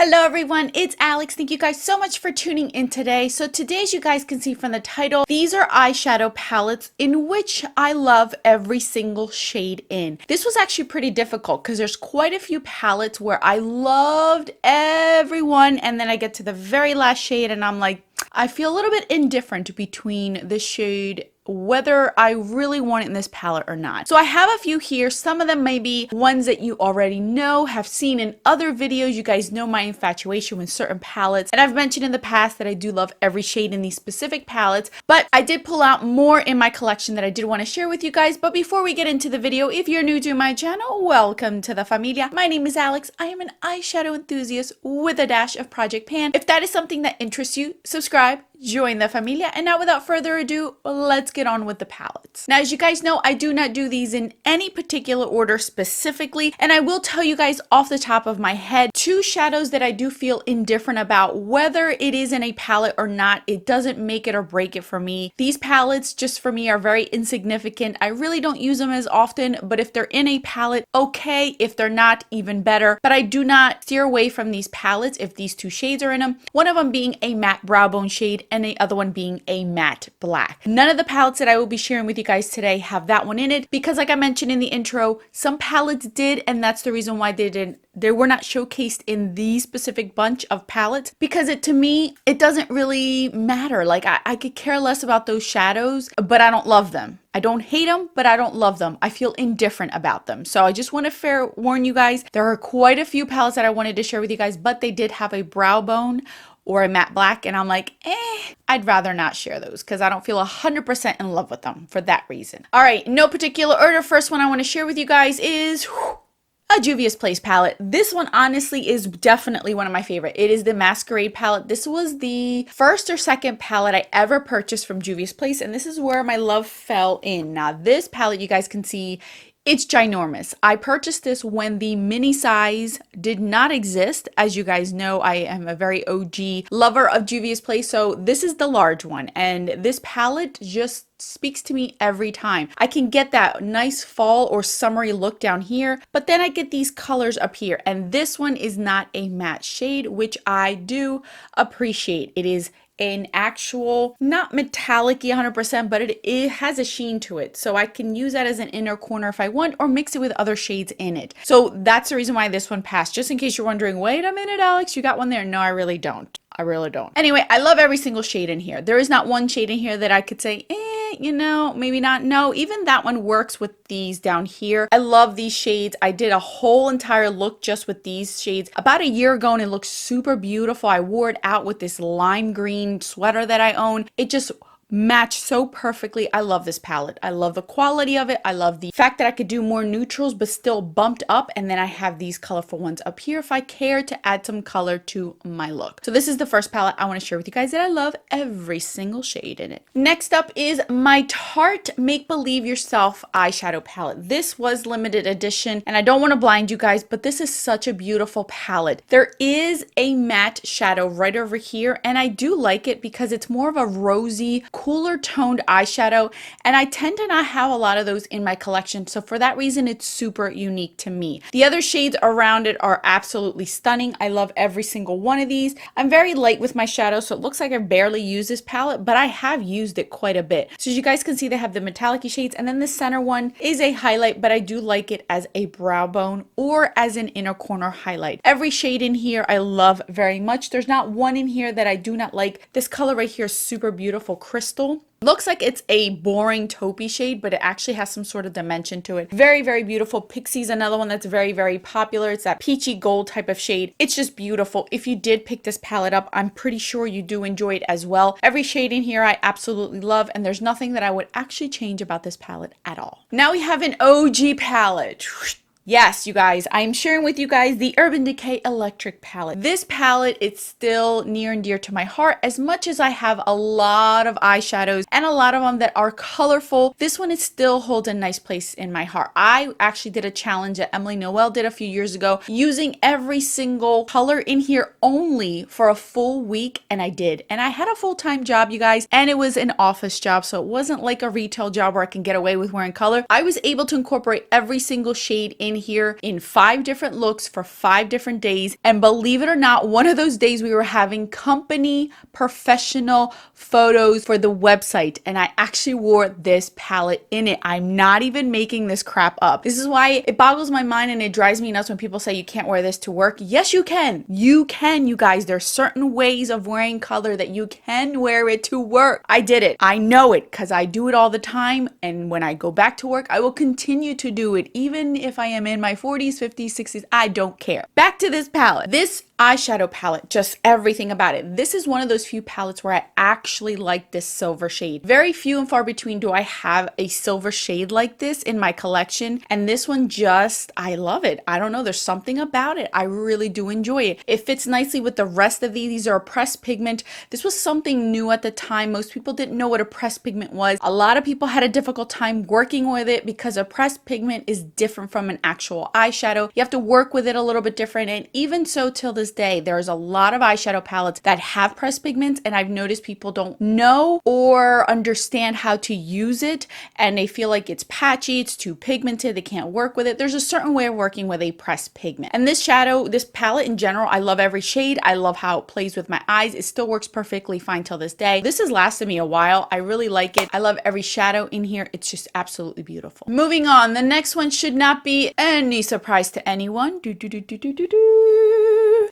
Hello everyone, it's Alex. Thank you guys so much for tuning in today. So today, as you guys can see from the title, these are eyeshadow palettes in which I love every single shade in. This was actually pretty difficult because there's quite a few palettes where I loved every one, and then I get to the very last shade and I'm like, I feel a little bit indifferent between this shade, whether I really want it in this palette or not. So I have a few here. Some of them may be ones that you already know, have seen in other videos. You guys know my infatuation with certain palettes. And I've mentioned in the past that I do love every shade in these specific palettes, but I did pull out more in my collection that I did want to share with you guys. But before we get into the video, if you're new to my channel, welcome to the familia. My name is Alex. I am an eyeshadow enthusiast with a dash of Project Pan. If that is something that interests you, subscribe, join the familia. And now without further ado, let's get on with the palettes. Now, as you guys know, I do not do these in any particular order specifically, and I will tell you guys off the top of my head, two shadows that I do feel indifferent about, whether it is in a palette or not. It doesn't make it or break it for me. These palettes just for me are very insignificant. I really don't use them as often, but if they're in a palette, okay. If they're not, even better. But I do not steer away from these palettes if these two shades are in them. One of them being a matte brow bone shade and the other one being a matte black. None of the palettes that I will be sharing with you guys today have that one in it because, like I mentioned in the intro, some palettes did, and that's the reason why they were not showcased in the specific bunch of palettes, because to me it doesn't really matter. Like I could care less about those shadows, but I don't love them. I don't hate them, but I don't love them. I feel indifferent about them. So I just want to warn you guys, there are quite a few palettes that I wanted to share with you guys, but they did have a brow bone or a matte black, and I'm like, I'd rather not share those because I don't feel 100% in love with them for that reason. All right, no particular order. First one I want to share with you guys is a Juvia's Place palette. This one honestly is definitely one of my favorite. It is the Masquerade palette. This was the first or second palette I ever purchased from Juvia's Place, and this is where my love fell in. Now this palette, you guys can see, it's ginormous. I purchased this when the mini size did not exist. As you guys know, I am a very OG lover of Juvia's Place, so this is the large one, and this palette just speaks to me every time. I can get that nice fall or summery look down here, but then I get these colors up here, and this one is not a matte shade, which I do appreciate. It is an actual, not metallic-y 100%, but it has a sheen to it. So I can use that as an inner corner if I want, or mix it with other shades in it. So that's the reason why this one passed. Just in case you're wondering, wait a minute, Alex, you got one there? No, I really don't. I really don't. Anyway, I love every single shade in here. There is not one shade in here that I could say, you know, maybe not. No, even that one works with these down here. I love these shades. I did a whole entire look just with these shades about a year ago, and it looks super beautiful. I wore it out with this lime green sweater that I own. It just match so perfectly. I love this palette. I love the quality of it. I love the fact that I could do more neutrals but still bumped up, and then I have these colorful ones up here if I care to add some color to my look. So this is the first palette I want to share with you guys that I love every single shade in it. Next up is my Tarte Make Believe Yourself eyeshadow palette. This was limited edition, and I don't want to blind you guys, but this is such a beautiful palette. There is a matte shadow right over here, and I do like it because it's more of a rosy, cooler toned eyeshadow, and I tend to not have a lot of those in my collection, so for that reason it's super unique to me. The other shades around it are absolutely stunning. I love every single one of these. I'm very light with my shadows, so it looks like I barely use this palette, but I have used it quite a bit. So as you guys can see, they have the metallic shades, and then the center one is a highlight, but I do like it as a brow bone or as an inner corner highlight. Every shade in here I love very much. There's not one in here that I do not like. This color right here is super beautiful, crystal. Looks like it's a boring taupey shade, but it actually has some sort of dimension to it. Very, very beautiful. Pixie's another one that's very, very popular. It's that peachy gold type of shade. It's just beautiful. If you did pick this palette up, I'm pretty sure you do enjoy it as well. Every shade in here I absolutely love, and there's nothing that I would actually change about this palette at all. Now we have an OG palette. Yes, you guys, I'm sharing with you guys the Urban Decay Electric palette. This palette, it's still near and dear to my heart. As much as I have a lot of eyeshadows and a lot of them that are colorful, this one, it still holds a nice place in my heart. I actually did a challenge that Emily Noel did a few years ago using every single color in here only for a full week, and I did. And I had a full-time job, you guys, and it was an office job, so it wasn't like a retail job where I can get away with wearing color. I was able to incorporate every single shade in in here in 5 different looks for 5 different days. And believe it or not, one of those days we were having company professional photos for the website, and I actually wore this palette in it. I'm not even making this crap up. This is why it boggles my mind and it drives me nuts when people say you can't wear this to work. Yes, you can. You can, you guys. There's certain ways of wearing color that you can wear it to work. I did it. I know it because I do it all the time. And when I go back to work, I will continue to do it. Even if I am in my 40s, 50s, 60s, I don't care. Back to this palette. This eyeshadow palette, just everything about it. This is one of those few palettes where I actually like this silver shade. Very few and far between do I have a silver shade like this in my collection. And this one just, I love it. I don't know. There's something about it. I really do enjoy it. It fits nicely with the rest of these. These are a pressed pigment. This was something new at the time. Most people didn't know what a pressed pigment was. A lot of people had a difficult time working with it because a pressed pigment is different from an actual eyeshadow. You have to work with it a little bit different. And even so, till this day, there's a lot of eyeshadow palettes that have pressed pigments, and I've noticed people don't know or understand how to use it, and they feel like it's patchy, it's too pigmented, they can't work with it. There's a certain way of working with a pressed pigment. And this palette in general, I love every shade. I love how it plays with my eyes. It still works perfectly fine till this day. This has lasted me a while. I really like it. I love every shadow in here. It's just absolutely beautiful. Moving on, the next one should not be any surprise to anyone.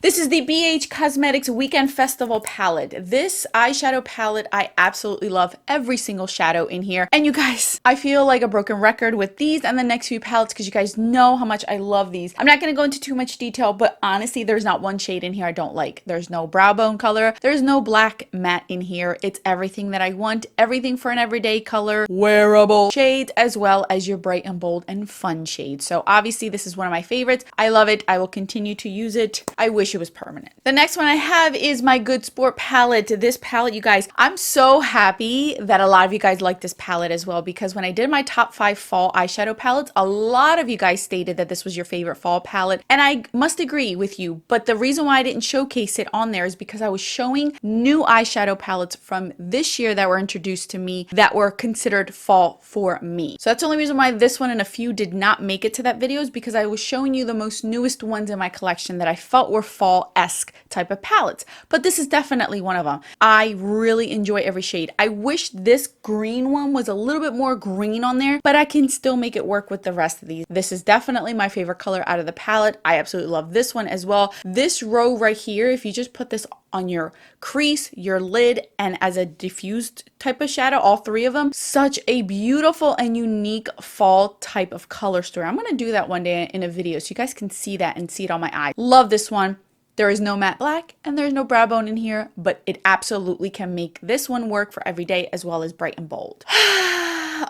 This is the BH Cosmetics Weekend Festival palette. This eyeshadow palette, I absolutely love every single shadow in here. And you guys, I feel like a broken record with these and the next few palettes because you guys know how much I love these. I'm not going to go into too much detail, but honestly, there's not one shade in here I don't like. There's no brow bone color. There's no black matte in here. It's everything that I want. Everything for an everyday color, wearable shades, as well as your bright and bold and fun shades. So obviously, this is one of my favorites. I love it. I will continue to use it. I wish it was permanent. The next one I have is my Good Sport palette. This palette, you guys, I'm so happy that a lot of you guys like this palette as well, because when I did my top 5 fall eyeshadow palettes, a lot of you guys stated that this was your favorite fall palette, and I must agree with you. But the reason why I didn't showcase it on there is because I was showing new eyeshadow palettes from this year that were introduced to me that were considered fall for me. So that's the only reason why this one and a few did not make it to that video, is because I was showing you the most newest ones in my collection that I felt were fall-esque type of palettes. But this is definitely one of them. I really enjoy every shade. I wish this green one was a little bit more green on there, but I can still make it work with the rest of these. This is definitely my favorite color out of the palette. I absolutely love this one as well. This row right here, if you just put this on your crease, your lid, and as a diffused type of shadow, all 3 of them, such a beautiful and unique fall type of color story. I'm going to do that one day in a video so you guys can see that and see it on my eye. Love this one. There is no matte black and there's no brow bone in here, but it absolutely can make this one work for every day as well as bright and bold.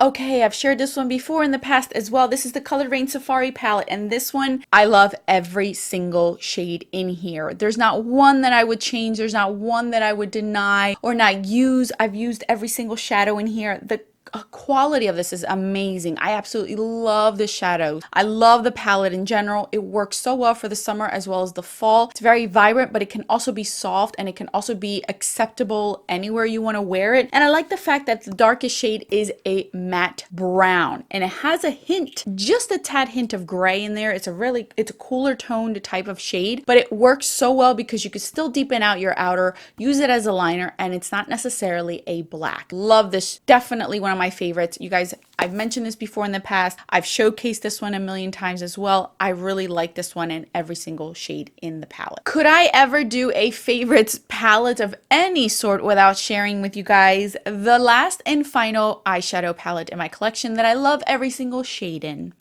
Okay, I've shared this one before in the past as well. This is the Colored Raine Safari palette, and this one, I love every single shade in here. There's not one that I would change. There's not one that I would deny or not use. I've used every single shadow in here. The quality of this is amazing. I absolutely love the shadows. I love the palette in general. It works so well for the summer as well as the fall. It's very vibrant, but it can also be soft and it can also be acceptable anywhere you want to wear it. And I like the fact that the darkest shade is a matte brown, and it has a hint, just a tad hint of gray in there. It's a cooler toned type of shade, but it works so well because you can still deepen out your outer, use it as a liner, and it's not necessarily a black. Love this. Definitely one of my favorites. You guys, I've mentioned this before in the past. I've showcased this one a million times as well. I really like this one in every single shade in the palette. Could I ever do a favorites palette of any sort without sharing with you guys the last and final eyeshadow palette in my collection that I love every single shade in?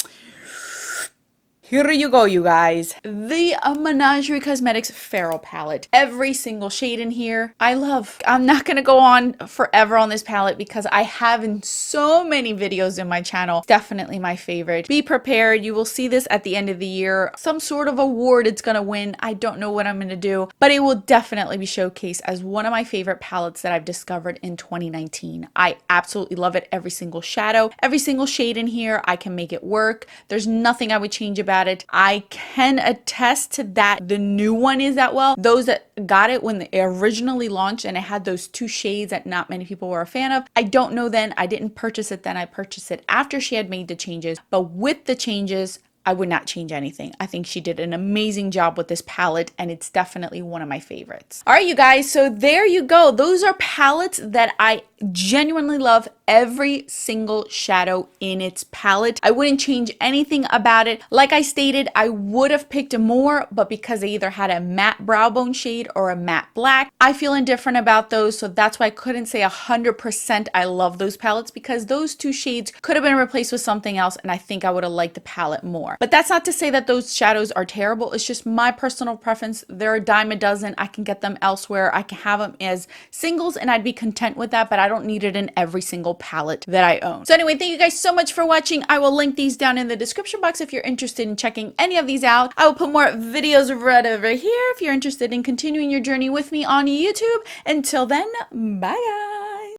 Here you go, you guys. The Menagerie Cosmetics Feral palette. Every single shade in here, I love. I'm not going to go on forever on this palette because I have in so many videos in my channel. It's definitely my favorite. Be prepared. You will see this at the end of the year. Some sort of award it's going to win. I don't know what I'm going to do, but it will definitely be showcased as one of my favorite palettes that I've discovered in 2019. I absolutely love it. Every single shadow, every single shade in here, I can make it work. There's nothing I would change about it. I can attest to that. The new one is that well. Those that got it when it originally launched and it had those 2 shades that not many people were a fan of. I don't know then. I didn't purchase it then. I purchased it after she had made the changes. But with the changes, I would not change anything. I think she did an amazing job with this palette, and it's definitely one of my favorites. All right, you guys, so there you go. Those are palettes that I genuinely love, every single shadow in its palette. I wouldn't change anything about it. Like I stated, I would have picked more, but because they either had a matte brow bone shade or a matte black, I feel indifferent about those, so that's why I couldn't say 100% I love those palettes, because those two shades could have been replaced with something else, and I think I would have liked the palette more. But that's not to say that those shadows are terrible. It's just my personal preference. They're a dime a dozen. I can get them elsewhere. I can have them as singles, and I'd be content with that, but I don't need it in every single palette that I own. So anyway, thank you guys so much for watching. I will link these down in the description box if you're interested in checking any of these out. I will put more videos right over here if you're interested in continuing your journey with me on YouTube. Until then, bye guys.